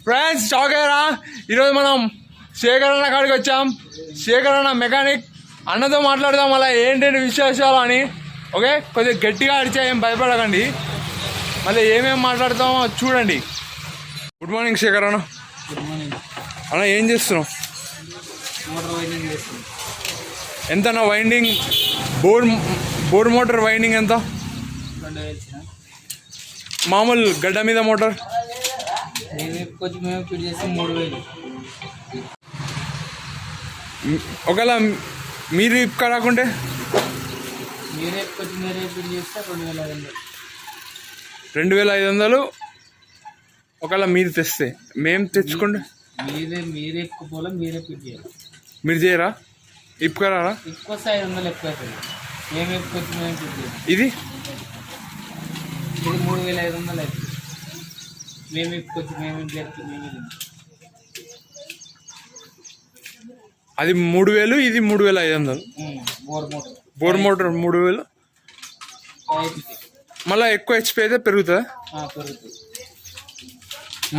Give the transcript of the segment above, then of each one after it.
Friends shock అయ్యారా? ఈరోజు మనం శేఖర్ అన్న కాడికి వచ్చాం. శేఖర్ అన్న మెకానిక్. అన్నతో మాట్లాడదాం అలా ఏంటంటే విశేషాలు అని. ఓకే, కొద్దిగా గట్టిగా అడిచా, ఏం భయపడకండి. మళ్ళీ ఏమేమి మాట్లాడతామో చూడండి. గుడ్ మార్నింగ్ శేఖర్ అన్న. గుడ్ మార్నింగ్ అన్న. ఏం చేస్తున్నావు? మోటార్ వైండింగ్ చేస్తున్నాం. ఎంత అన్న వైండింగ్? బోర్ మోటార్ వైండింగ్ ఎంత? 2000. మామూలు గడ్డ మీద మోటార్ కొంచెం మేము ఫిట్ చేస్తే 3000. ఒకవేళ మీరు రాకుంటే మీరే ఫిట్ చేస్తే 2500. 2500 ఒకవేళ మీరు తెస్తే. మేము తెచ్చుకుంటే మీరే ఎక్కువ పోలే, మీరే ఫిట్ చేయాలి. మీరు చేయరా? ఇప్పుకరారా? ఎక్కువ వస్తే 500 ఎక్కువ అవుతుంది. మేము ఫిట్ చేయాలి. ఇది 3500 అవుతుంది. మేమే చేస్తాం. అది 3000, ఇది 3500. Bore motor 3000. మళ్ళీ ఎక్కువ హెచ్పి అయితే పెరుగుతుందా? పెరుగుతుంది.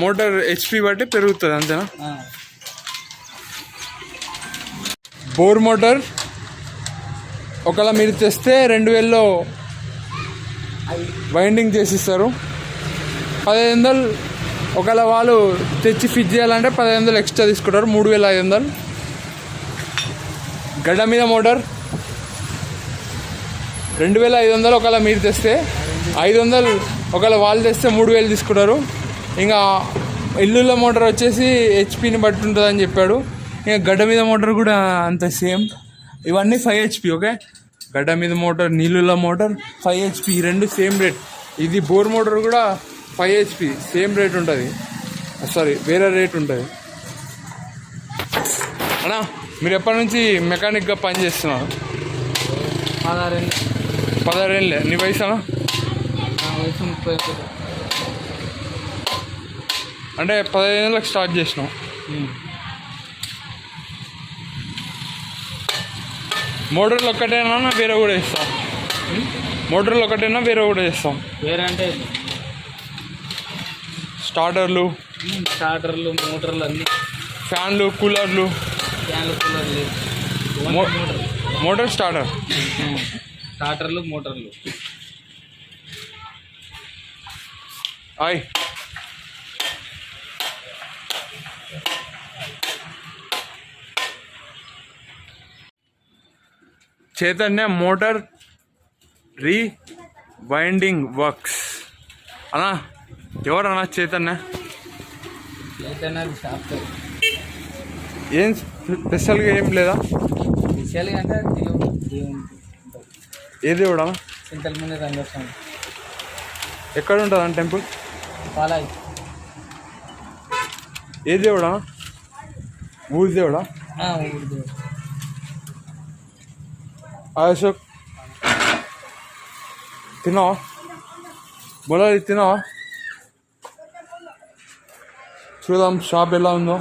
మోటార్ హెచ్పి బట్టి పెరుగుతుంది, అంతేనా? బోర్ మోటార్ ఒకవేళ మీరు తెస్తే 2000లో వైండింగ్ చేసిస్తారు. 1500 ఒకవేళ వాళ్ళు తెచ్చి ఫిట్ చేయాలంటే 1500 ఎక్స్ట్రా తీసుకుంటారు. 3500. గడ్డ మీద మోటార్ 2500 ఒకవేళ మీరు తెస్తే. 500 ఒకవేళ వాళ్ళు తెస్తే 3000 తీసుకుంటారు. ఇంకా ఇల్లుల మోటార్ వచ్చేసి హెచ్పిని బట్టి ఉంటుందని చెప్పాడు. ఇంకా గడ్డ మీద మోటార్ కూడా అంత సేమ్. ఇవన్నీ 5 HP. ఓకే, గడ్డ మీద మోటార్, నీళ్ళుల మోటార్ 5 HP, ఈ రెండు సేమ్ రేట్. ఇది బోర్ మోటార్ కూడా 5 HP సేమ్ రేట్ ఉంటుంది. సారీ, వేరే రేట్ ఉంటుంది. అన్నా, మీరు ఎప్పటి నుంచి మెకానిక్గా పనిచేస్తున్నారు? 16 ఏళ్ళే. నీ వయసు అన్నా? నా వయసు 30. అంటే 15 ఏళ్ళకి స్టార్ట్ చేసినాం. మోటార్లు ఒక్కటేనా వేరే కూడా ఇస్తాం? మోటార్లు ఒకటేనా వేరే కూడా చేస్తాం? వేరే అంటే స్టార్టర్లు, మోటార్లు అన్నీ, ఫ్యాన్లు, కూలర్లు. మోటార్ స్టార్టర్లు, మోటార్లు. Hi. Chaitanya motor rewinding works. అన్నా, ఎవరన్నా చైతన్య? ఏం స్పెషల్గా ఏం లేదా? స్పెషల్గా అంటే ఏ దేవుడా? చింతల మీద రంగస్వామి. ఎక్కడ ఉంటుంది అన్న టెంపుల్? పాలాయి. ఏ దేవుడా? ఊరి దేవుడా? ఊరి దేవుడు. అశోక్, తిన్నావా? మొదలు తిన్నావా? చూద్దాం షాప్ ఎలా ఉందో.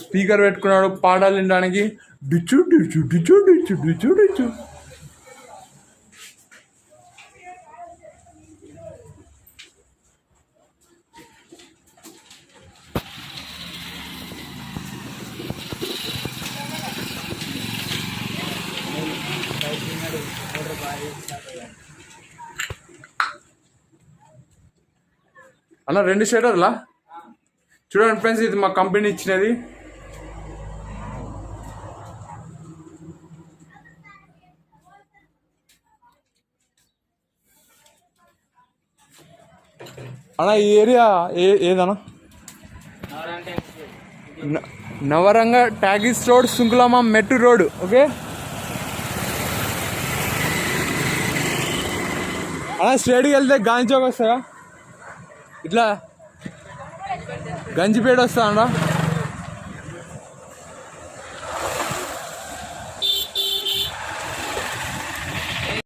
స్పీకర్ పెట్టుకున్నాడు పాటలు వినడానికి. డిచు డిచు డిచు డిచు డిచు డిచు. అన్న, 2 షటర్లా చూడండి ఫ్రెండ్స్. ఇది మా కంపెనీ ఇచ్చినది. అన్న, ఈ ఏరియా ఏదన్నా? నవరంగ టాకీస్ రోడ్, సుంకులమ్మ మెట్టు రోడ్. ఓకే అన్న, స్ట్రేట్కి వెళ్తే గాంధీ చౌక్ వస్తాయా? ఇట్లా గంజిపేట వస్తా అన్న.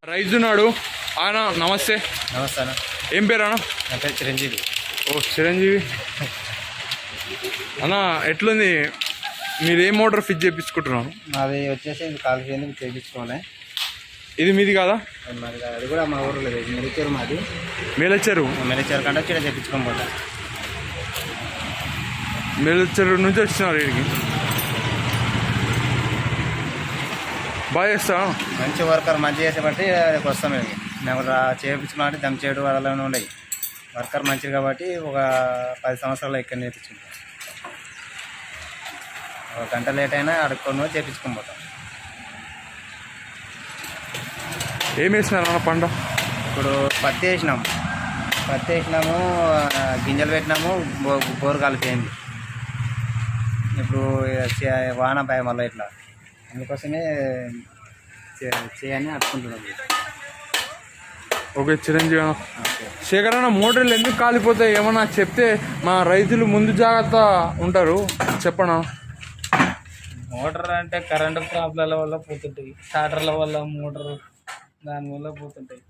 రైజు ఉన్నాడు. ఆయన నమస్తే. నమస్తే అన్న. ఏం పేరు అన్న? నా పేరు చిరంజీవి. ఓ, చిరంజీవి అన్న. ఎట్లుంది? మీరు ఏ మోటార్ ఫిట్ చేయించుకుంటున్నాను? అది వచ్చేసి కాలు చేయించుకోవాలి. ఇది మీది కాదా? మరి అది కూడా మా ఊర్లో లేదు, మెరిచేరు మాది. మేలచెరు. మెరిచేరు కంటే వచ్చి తెప్పించుకొని పోతా. మేలచెరు నుంచి వచ్చినారు వీడికి. బాగా చేస్తా. మంచి వర్కర్ మంచి చేసే బట్టి వస్తాం మేము. మేము చేయించుకున్నామంటే దమ్ చేయడం వాళ్ళనే ఉన్నాయి. వర్కర్ మంచిది కాబట్టి ఒక 10 సంవత్సరాలు ఇక్కడ నేర్పించుకుంటాం. ఒక గంట లేట్ అయినా అడుక్కొని చేయించుకొని పోతాం. ఏం వేసినారు పంట? ఇప్పుడు పత్తి వేసినాము, గింజలు పెట్టినాము, బోరు కలిపోయింది. ఇప్పుడు వాన భయం మళ్ళీ ఇట్లా, అందుకోసమే చేయని అట్టుకుంటున్నాం. ఓకే చిరంజీవి శేఖర్ అన్న, మోటార్లు ఎందుకు కాలిపోతాయి ఏమన్నా చెప్తే మా రైతులు ముందు జాగ్రత్త ఉంటారు, చెప్పనా? మోటార్ అంటే కరెంటు ప్రాబ్లంల వల్ల పోతుంటాయి, స్టార్టర్ల వల్ల మోటార్ దానివల్ల పోతుంటాయి.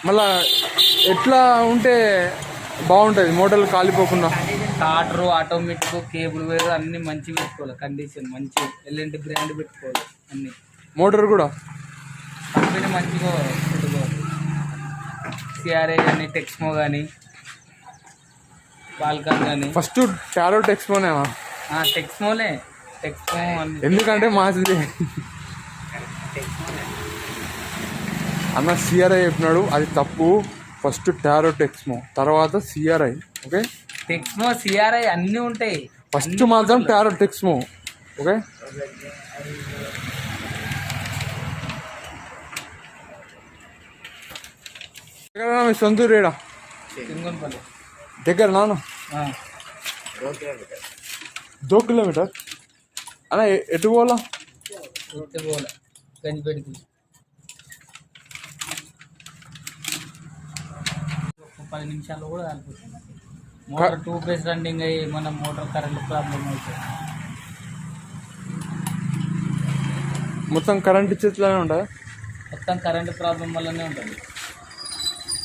మళ్ళా ఎట్లా ఉంటే బాగుంటుంది మోటార్లు కాలిపోకుండా? స్టార్టరు, ఆటోమేటిక్, కేబుల్ వైర్ అన్నీ మంచిగా పెట్టుకోవాలి, కండిషన్ మంచి ఎల్ఎన్టీ బ్రాండ్ పెట్టుకోవాలి. అన్నీ మోటార్ కూడా కంపెనీ మంచిగా పెట్టుకోవాలి. సిఆర్ఏ కానీ, టెక్స్మో కానీ, బాల్కాన్ కానీ. ఫస్ట్ టారో టెక్స్మోనేనా? టెక్స్మోనే. టెక్స్మో ఎందుకంటే మాది అన్న సిఆర్ఐ చెప్పినాడు, అది తప్పు. ఫస్ట్ టారో టెక్స్మో, తర్వాత సిఆర్ఐ. ఓకే, టెక్స్మో సిఆర్ఐ అన్నీ ఉంటాయి. ఫస్ట్ మాత్రం టారో టెక్స్మో. ఓకే, మీ సొంతూరు రేడా? సింగన్పల్లి దగ్గర నాన్న 2 కిలోమీటర్ అన్న. ఎటు పోవాలా? గంజిపేటకి 10 నిమిషాల్లో కూడా కాలిపోతుంది. మోటార్ 2 ఫేజ్ రన్నింగ్ అయ్యి మన మోటార్ కరెంట్ ప్రాబ్లం అవుతుంది. మొత్తం కరెంట్ చేతిలోనే ఉంటుంది. మొత్తం కరెంట్ ప్రాబ్లం వల్లనే ఉంటుంది.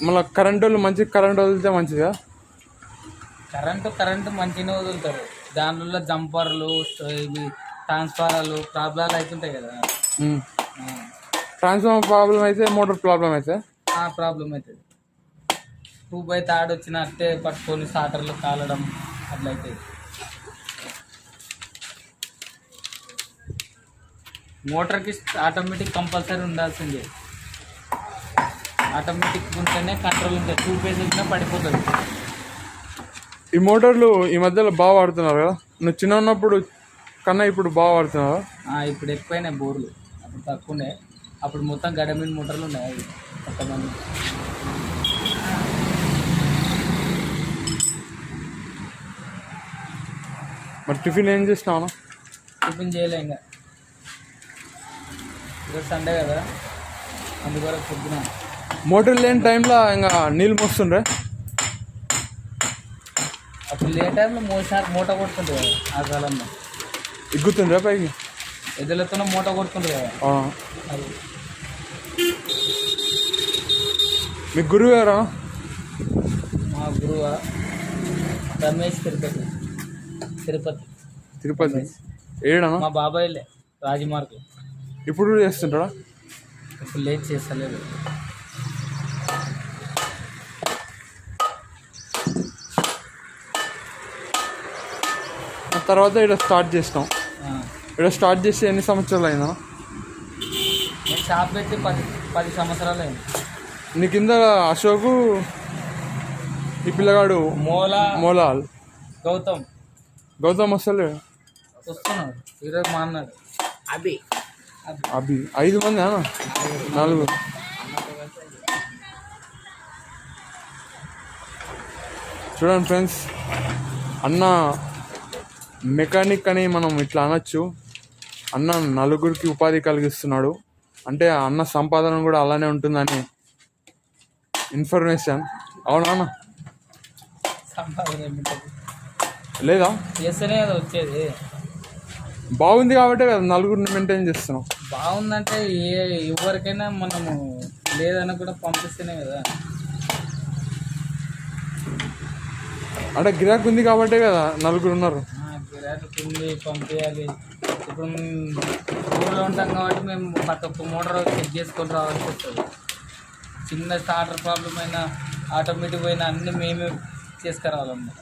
మళ్ళీ కరెంట్ వాళ్ళు మంచి కరెంట్ వదిలితే మంచిదా? కరెంటు మంచిగానే వదులుతారు. దానివల్ల జంపర్లు, ఇవి ట్రాన్స్ఫారాలు ప్రాబ్లాలు అవుతుంటాయి కదా. ట్రాన్స్ఫార్మర్ ప్రాబ్లం అయితే మోటార్ ప్రాబ్లం అయితే ప్రాబ్లం అవుతుంది. 2 బై థర్డ్ వచ్చిన అట్టే పట్టుకొని స్టార్టర్లు కాలడం అట్లా అవుతుంది. మోటార్కి ఆటోమేటిక్ కంపల్సరీ ఉండాల్సిందే. ఆటోమేటిక్ ఉంటేనే కంట్రోల్ ఉంటుంది. 2 ఫేజ్ వచ్చినా పడిపోతుంది. ఈ మోటార్లు ఈ మధ్యలో బాగా వాడుతున్నారు కదా? నువ్వు చిన్న ఉన్నప్పుడు కన్నా ఇప్పుడు బాగా వాడుతున్నావా? ఇప్పుడు ఎక్కువైనాయి బోర్లు, అప్పుడు తక్కువ ఉండే. అప్పుడు మొత్తం గడమిన్ మోటార్లు ఉన్నాయి. అవి కొంతమంది మరి టిఫిన్ ఏం చేసినావు? టిఫిన్ చేయలే ఇంకా, ఈరోజు సండే కదా, అందువరకు పొద్దున. మోటార్ లేని టైంలో ఇంకా నీళ్ళు మోస్తుండ్రే. అప్పుడు లేట్ టైంలో మూట కొడుతుండే కదా. ఆ కాలంలో ఎగ్గుతుండ్రా పైకి, ఎద్దులతోనే మూట కొడుతుండే కదా. అది మీ గురువు గారా? మా గురువు రమేష్ తిరుపతి ఏడనా? మా బాబాయ్లే రాజమార్గ్. ఇప్పుడు చేస్తుంటాడా? ఇప్పుడు లేట్ చేస్తలేదు. తర్వాత ఇక్కడ స్టార్ట్ చేసినాం. ఇక్కడ స్టార్ట్ చేసి ఎన్ని సంవత్సరాలు అయిందా? నేను షాప్ పెట్టి 10 సంవత్సరాలు అయింది. నీ కింద అశోకు, ఈ పిల్లగాడు మోలాల్, గౌతమ్ అసలు వస్తున్నాడు. ఈరోజు మా అన్నాడు అభి 5 మంది అన్న, 4. చూడండి ఫ్రెండ్స్, అన్న మెకానిక్ అని మనం ఇట్లా అనొచ్చు. అన్న నలుగురికి ఉపాధి కలిగిస్తున్నాడు అంటే అన్న సంపాదన కూడా అలానే ఉంటుందని ఇన్ఫర్మేషన్. అవునా అన్న? సంపాదన లేదా? చేస్తేనే కదా వచ్చేది. బాగుంది కాబట్టి కదా నలుగురిని మెయింటైన్ చేస్తున్నాం. బాగుందంటే ఎవరికైనా మనము లేదని కూడా పంపిస్తేనే కదా. అంటే గిరాకీ ఉంది కాబట్టే కదా నలుగురు ఉన్నారు. గిరాకీ ఉంది, పంపించాలి. ఇప్పుడు మేము ఊళ్ళో ఉంటాం కాబట్టి మేము ప్రతి ఒక్క మోటార్ చెక్ చేసుకొని రావాల్సి వస్తుంది. చిన్న స్టార్టర్ ప్రాబ్లం అయినా ఆటోమేటిక్ అయినా అన్నీ మేమే చేసుకురావాలన్నమాట.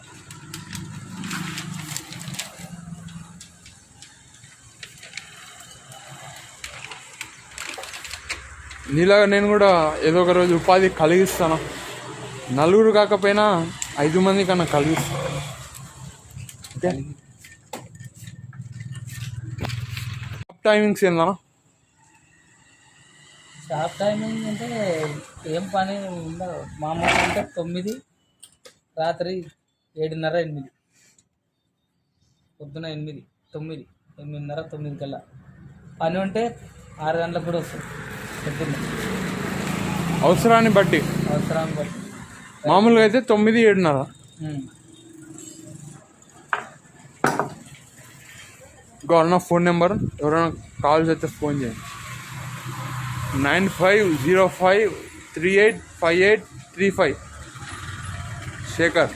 నీలాగా నేను కూడా ఏదో ఒక రోజు ఉపాధి కలిగిస్తాను. నలుగురు కాకపోయినా 5 మంది కన్నా కలిగిస్తాను. ఓకే, టైమింగ్స్ ఏందన్నా? షాప్ టైమింగ్ అంటే ఏం పని ఉండదు. మామూలుగా అంటే 9, రాత్రి 7:30, 8, పొద్దున 8, 9, 8:30, 9 కల్లా. పని ఉంటే 6 గంటలకు కూడా వస్తుంది పొద్దున్న, అవసరాన్ని బట్టి. అవసరాన్ని బట్టి. మామూలుగా అయితే 9, 7:30. ఇంకో అన్న ఫోన్ నెంబర్, ఎవరైనా కాల్ చేస్తే ఫోన్ చేయండి. 9505385835. శేఖర్.